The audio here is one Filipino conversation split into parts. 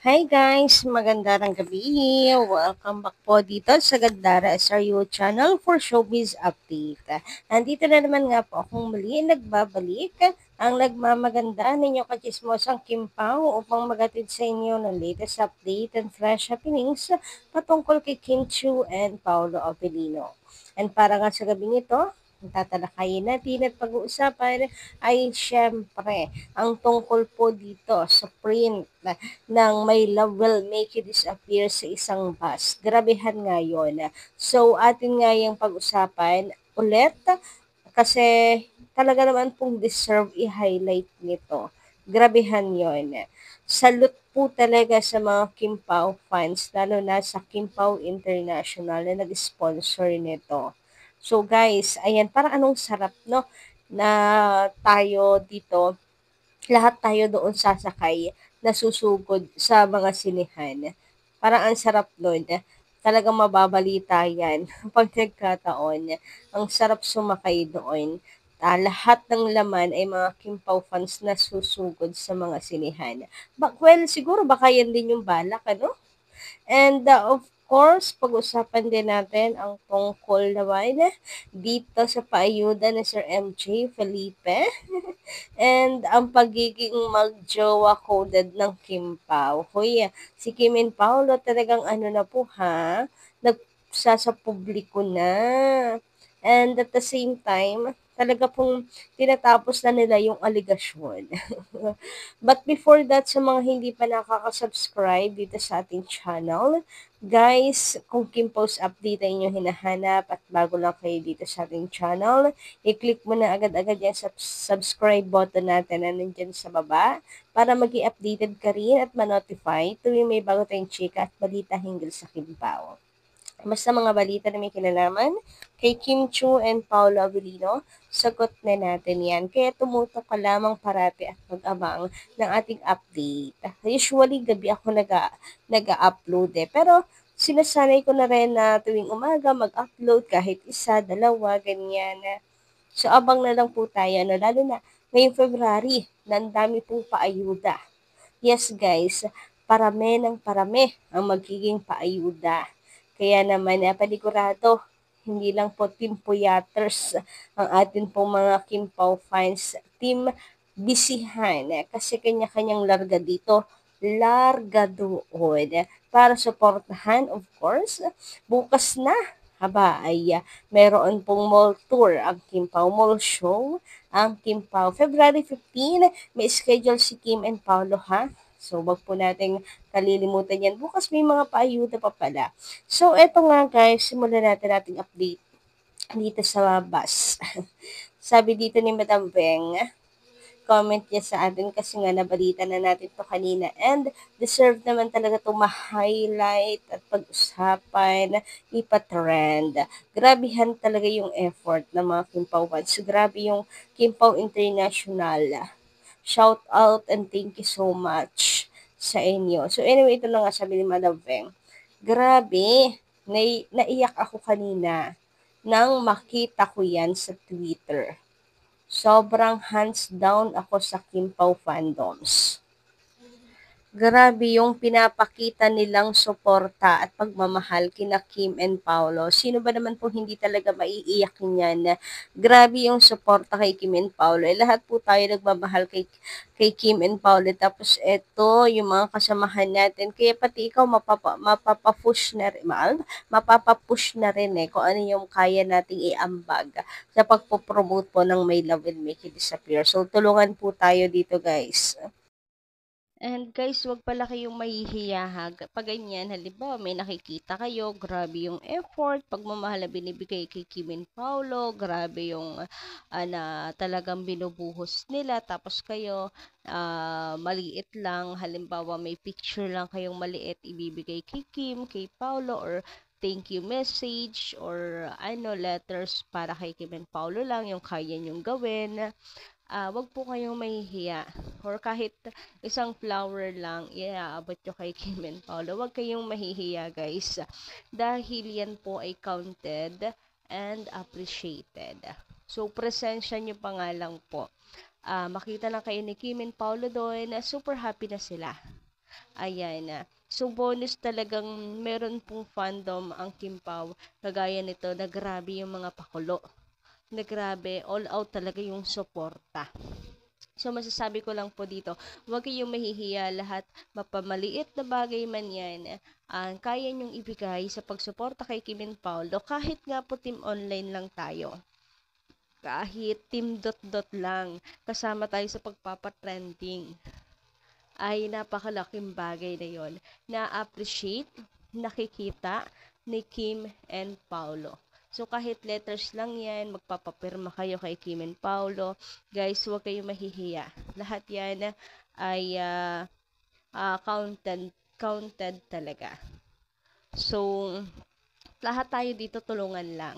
Hi guys! Magandang gabi! Welcome back po dito sa Gandara SRU channel for Showbiz Update. Andito na naman nga po akong muli nagbabalik ang nagmamaganda ninyo kachismosang Kimpao upang magatid sa inyo ng latest update and fresh happenings patungkol kay Kim Chiu and Paolo Avellino. And para nga sa gabing ito, ang tatalakayin natin at pag-uusapan ay syempre ang tungkol po dito sa print ng My Love Will Make You Disappear sa isang bus. Grabehan nga yun. So, atin nga yung pag-usapan ulit kasi talaga naman pong deserve i-highlight nito. Grabehan yon. Salute po talaga sa mga Kim Pao fans, lalo na sa Kim Pao International na nag-sponsor nito. So guys, ayan, parang anong sarap, no? Na tayo dito lahat tayo doon sasakay na susugod sa mga sinihan. Parang ang sarap nun. Talagang mababalita yan. Pag nagkataon, ang sarap sumakay doon. Lahat ng laman ay mga Kimpaw fans na susugod sa mga sinihan. Well, siguro baka yan din yung balak, ano? And of course, pag-usapan din natin ang tungkol naman dito sa paayuda ni Sir MJ Felipe and ang pagiging magjowa coded ng Kim Pao. Hoy, si Kim and Paolo talagang ano na po ha, nagsasapubliko na. And at the same time, talaga pong tinatapos na nila yung aligasyon. But before that, sa mga hindi pa nakaka-subscribe dito sa ating channel, guys, kung Kim Post update ay inyong hinahanap at bago lang kayo dito sa ating channel, i-click mo na agad-agad yung subscribe button natin na nandyan sa baba para maging updated ka rin at ma-notify tuwing may bago tayong chika at balita hinggil sa Kim Pao. Basta mga balita na may kinalaman kay Kim Chu and Paolo Avellino, sagot na natin yan. Kaya tumutok ka lamang parati at mag-abang ng ating update. Usually, gabi ako nag-upload Pero sinasanay ko na rin na tuwing umaga mag-upload kahit isa, dalawa, ganyan. So, abang na lang po tayo, no? Lalo na ngayong February, na ang dami pong paayuda. Yes, guys, parami ng parami ang magiging paayuda. Kaya naman, panigurado, hindi lang po Team Puyaters ang atin pong mga Kim Pao fans. Team Bisihan, kasi kanya-kanyang larga dito, larga doon. Para suportahan, of course, bukas na ay meron pong mall tour ang Kim Pao Mall Show. Ang Kim Pao, February 15, may schedule si Kim and Paolo ha. So, wag po nating kalilimutan yan. Bukas may mga paayuda pa pala. So, eto nga guys, simulan natin ating update dito sa bus. Sabi dito ni Madam Beng, comment niya sa atin kasi nga nabalita na natin to kanina and deserve naman talaga to ma-highlight at pag-usapan, ipa-trend. Grabehan talaga yung effort ng mga Kimpaw fans. Grabe yung Kimpaw International. Shout out and thank you so much sa inyo. So anyway, ito na nga sabi ni Madam Veng. Grabe, naiyak ako kanina nang makita ko yan sa Twitter. Sobrang hands down ako sa Kimpaw fandoms. Grabe yung pinapakita nilang suporta at pagmamahal kina Kim and Paolo. Sino ba naman po hindi talaga maiiyak niyan? Grabe yung suporta kay Kim and Paolo. Lahat po tayo nagmamahal kay Kim and Paolo. Tapos eto, yung mga kasamahan natin. Kaya pati ikaw mapapapush na rin. Mapapapush na rin kung ano yung kaya nating iambag sa pagpopromote po ng My Love Will Make You Disappear. So tulungan po tayo dito guys. And guys, wag pala kayong mahihiya ha. Pag ganyan, halimbawa may nakikita kayo, grabe yung effort, pagmamahal na binibigay kay Kim and Paolo, grabe yung na talagang binubuhos nila. Tapos kayo, maliit lang, halimbawa may picture lang kayong maliit ibibigay kay Kim, kay Paolo, or thank you message, or letters para kay Kim and Paolo lang, yung kaya nyong gawin. Wag po kayong mahihiya or kahit isang flower lang iaabot nyo kay Kim and Paolo. Wag kayong mahihiya guys dahil yan po ay counted and appreciated. So presensya nyo pa nga lang po. Makita lang kayo ni Kim and Paolo doon, super happy na sila. Ayan na. So, bonus talagang meron pong fandom ang Kim Pao. Kagaya nito, na grabe yung mga pakulo. Na grabe, all out talaga yung suporta. So, masasabi ko lang po dito, huwag kayong mahihiya lahat, mapamaliit na bagay man yan, kaya nyong ibigay sa pagsuporta kay Kim and Paolo, kahit nga po team online lang tayo. Kahit team dot lang, kasama tayo sa pagpapatrending, ay napakalaking bagay na yon na appreciate, nakikita ni Kim and Paolo. So, kahit letters lang yan, magpapapirma kayo kay Kim and Paolo. Guys, huwag kayong mahihiya. Lahat yan ay counted talaga. So, lahat tayo dito tulungan lang.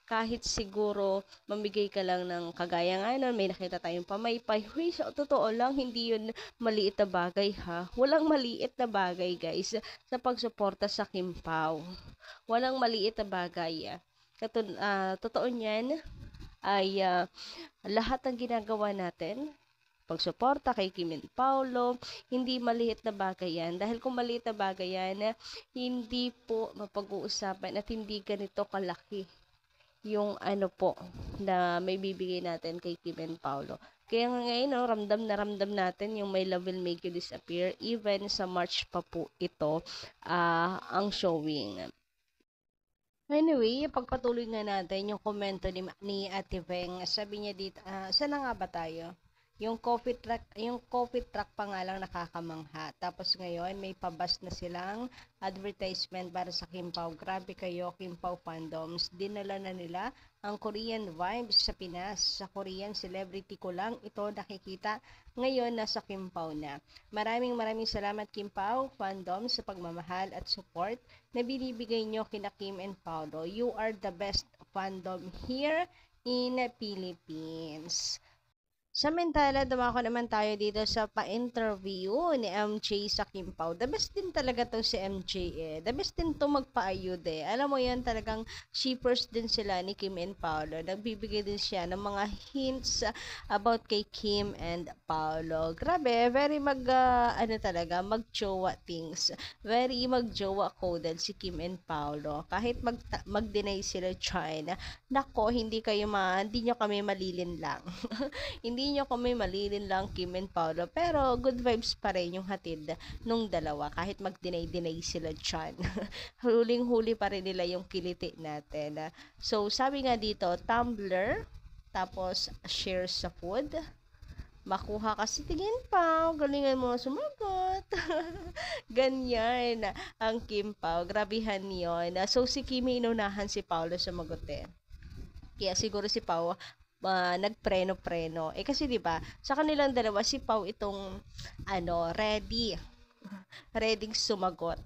Kahit siguro mamigay ka lang ng kagaya nga nun, may nakita tayong pamaypay. Huy, sa totoo lang, hindi yun maliit na bagay ha. Walang maliit na bagay guys sa pagsuporta sa Kim Pao. Walang maliit na bagay. Totoo niyan ay lahat ng ginagawa natin, pagsuporta kay Kim and Paolo, hindi maliit na bagay yan. Dahil kung maliit na bagay yan, hindi po mapag-uusapan at hindi ganito kalaki yung po na may bibigay natin kay Kim and Paolo. Kaya ngayon, ramdam na ramdam natin yung My Love Will Make You Disappear. Even sa March pa po ito ang showing. Anyway, pagpatuloy nga natin yung komento ni Ate Veng. Sabi niya dito, saan na nga ba tayo? Yung coffee truck pa nga lang nakakamangha. Tapos ngayon, may pabas na silang advertisement para sa Kim Pao. Grabe kayo, Kim Pao fandoms. Dinala na nila ang Korean vibes sa Pinas. Sa Korean celebrity ko lang ito nakikita. Ngayon, nasa Kim Pao na. Maraming salamat Kim Pao fandoms sa pagmamahal at support na binibigay nyo kina Kim and Paolo. You are the best fandom here in Philippines. Samantala, dumako naman tayo dito sa pa-interview ni MJ sa Kim Pao. The best din talaga to si MJ eh. The best din to magpaayod eh. Alam mo yan, talagang shippers din sila ni Kim and Paolo. Nagbibigay din siya ng mga hints about kay Kim and Paolo. Grabe, very mag-jowa things. Very mag-jowa coded si Kim and Paolo. Kahit mag-deny sila China, nako, hindi nyo kami malilin lang. Hindi nyo kami malilin lang Kim and Paolo, pero good vibes pa rin yung hatid nung dalawa kahit mag-deny sila dyan. Huling-huli pa rin nila yung kiliti natin. So, sabi nga dito, Tumblr, tapos share sa food, makuha kasi tingin pa, galingan mo sumagot. Ganyan ang Kim Pao, grabihan yon. So, si Kimi inunahan si Paolo sumagot eh. Kaya siguro si Pao nagpreno-preno. Kasi 'di ba, sa kanilang dalawa si Pao itong ready sumagot,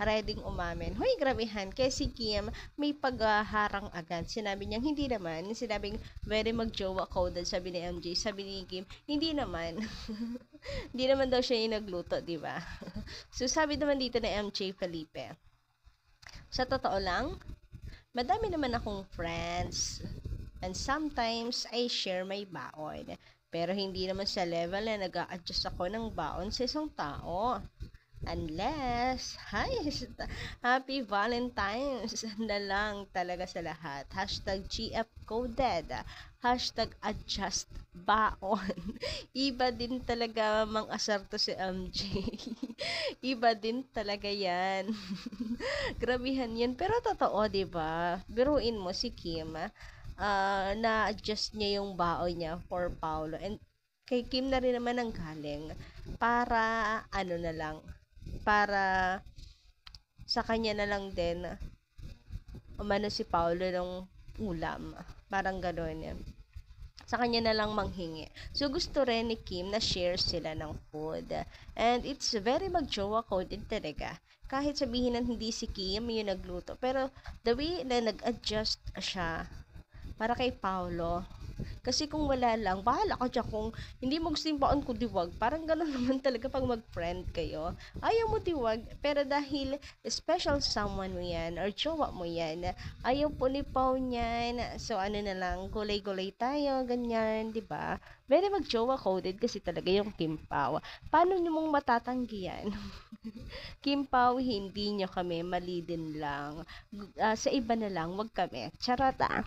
ready umamin. Hoy, grabehan. Kaya si Kim may pagharang agad. Sinabi niya hindi naman. Sinabing very magjowa coded, sabi ni MJ. Sabi ni Kim, hindi naman. Hindi naman daw siya yung nagluto, 'di ba? So sabi naman dito na MJ Felipe, sa totoo lang, madami naman akong friends. And sometimes, I share my baon. Pero hindi naman sa level na nag-a-adjust ako ng baon sa isang tao. Unless, Happy Valentine's na lang talaga sa lahat. Hashtag GF coded. Hashtag adjust baon. Iba din talaga mang-asar to si MJ. Iba din talaga yan. Grabihan yan. Pero totoo, diba? Biruin mo si Kim, na-adjust niya yung baon niya for Paolo. And kay Kim na rin naman ang galing para para sa kanya na lang din umano si Paolo ng ulam. Parang gano'n yan. Sa kanya na lang manghingi. So, gusto rin ni Kim na share sila ng food. And it's very magjowa coded talaga. Kahit sabihin na hindi si Kim yung nagluto. Pero, the way na nag-adjust siya para kay Paolo, Kasi kung wala lang, bahala ka dyan kung hindi mo gusto yung baon ko diwag. Parang gano'n naman talaga pag mag-friend kayo. Ayaw mo diwag, pero dahil special someone mo yan or jowa mo yan, ayaw po ni Pao niyan. So, ano na lang, gulay-gulay tayo, ganyan, di ba? Very mag-jowa coded kasi talaga yung Kim Pao. Paano nyo mong matatanggihan? Kim Pao, hindi nyo kami, mali din lang. Sa iba na lang, wag kami. Charot ah.